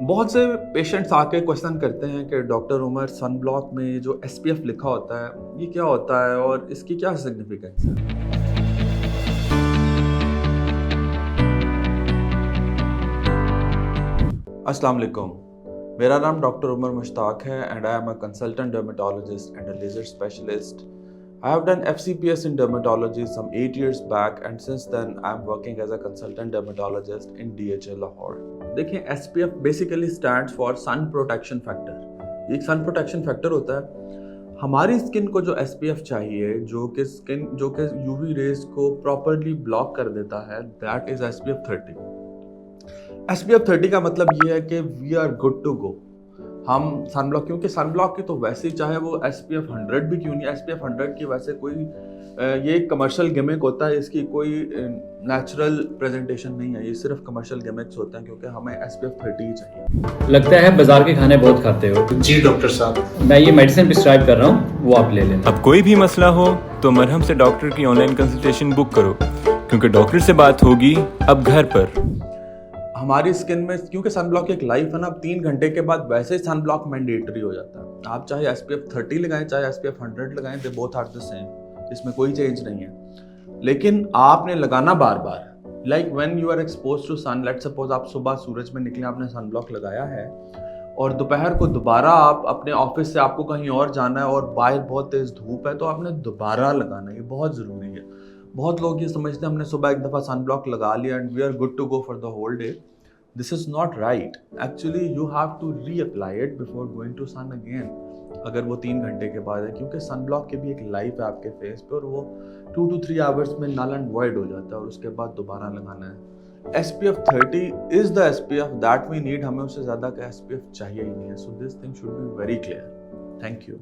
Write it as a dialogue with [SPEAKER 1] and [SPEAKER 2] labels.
[SPEAKER 1] बहुत से पेशेंट्स आके क्वेश्चन करते हैं कि डॉक्टर उमर सन ब्लॉक में जो एसपीएफ लिखा होता है ये क्या होता है और इसकी क्या सिग्निफिकेंस है। अस्सलाम वालेकुम, मेरा नाम डॉक्टर उमर मुश्ताक है and I am a consultant dermatologist and a laser specialist. I have done FCPS in dermatology some 8 years back and since then I am working as a consultant dermatologist in DHA Lahore. देखिए SPF basically stands for sun protection factor. ये एक sun protection factor होता है. हमारी skin को जो SPF चाहिए जो कि UV रेज को प्रॉपरली ब्लॉक कर देता है, that is SPF 30. SPF 30 का मतलब ये है कि we are good to go. हम सन ब्लॉक, क्योंकि सन ब्लॉक की तो वैसे ही चाहे वो SPF 100 भी क्यों नहीं, SPF 100 की वैसे कोई ये कमर्शियल गिमिक होता है, इसकी कोई नेचुरल प्रेजेंटेशन नहीं है, ये सिर्फ कमर्शियल गिमिक्स होते हैं क्योंकि हमें SPF 30 ही चाहिए.
[SPEAKER 2] लगता है बाजार के खाने बहुत खाते हो.
[SPEAKER 3] जी डॉक्टर साहब,
[SPEAKER 2] मैं ये मेडिसिन प्रिस्क्राइब कर रहा हूँ, वो आप ले लेना.
[SPEAKER 4] अब कोई भी मसला हो तो मरहम से डॉक्टर की ऑनलाइन कंसल्टेशन बुक करो, क्योंकि डॉक्टर से बात होगी अब घर पर.
[SPEAKER 1] हमारी स्किन में क्योंकि सन ब्लॉक की एक लाइफ है ना, 3 घंटे के बाद वैसे ही सन ब्लॉक मैंडेटरी हो जाता है. आप चाहे SPF 30 लगाएं चाहे SPF 100 लगाएं, they both are the same, इसमें कोई चेंज नहीं है. लेकिन आपने लगाना बार बार, like when you are expose to sun, let's suppose आप सुबह सूरज में निकले, आपने सन ब्लॉक लगाया है और दोपहर को दोबारा आप अपने ऑफिस से आपको कहीं और जाना है और बाहर बहुत तेज धूप है तो आपने दोबारा लगाना है. ये बहुत ज़रूरी है. बहुत लोग ये समझते हैं हमने सुबह एक दफ़ा सन ब्लॉक लगा लिया and we are good to go for the whole day. This is not right. Actually, you have to reapply it before going to sun again. अगर वो 3 घंटे के बाद है, क्योंकि सन ब्लॉक की भी एक लाइफ है आपके फेस पे और वो 2 to 3 आवर्स में null and void हो जाता है और उसके बाद दोबारा लगाना है. SPF 30 is the SPF that we need. हमें उससे ज़्यादा का SPF चाहिए ही नहीं है. So this thing should be very clear. Thank you.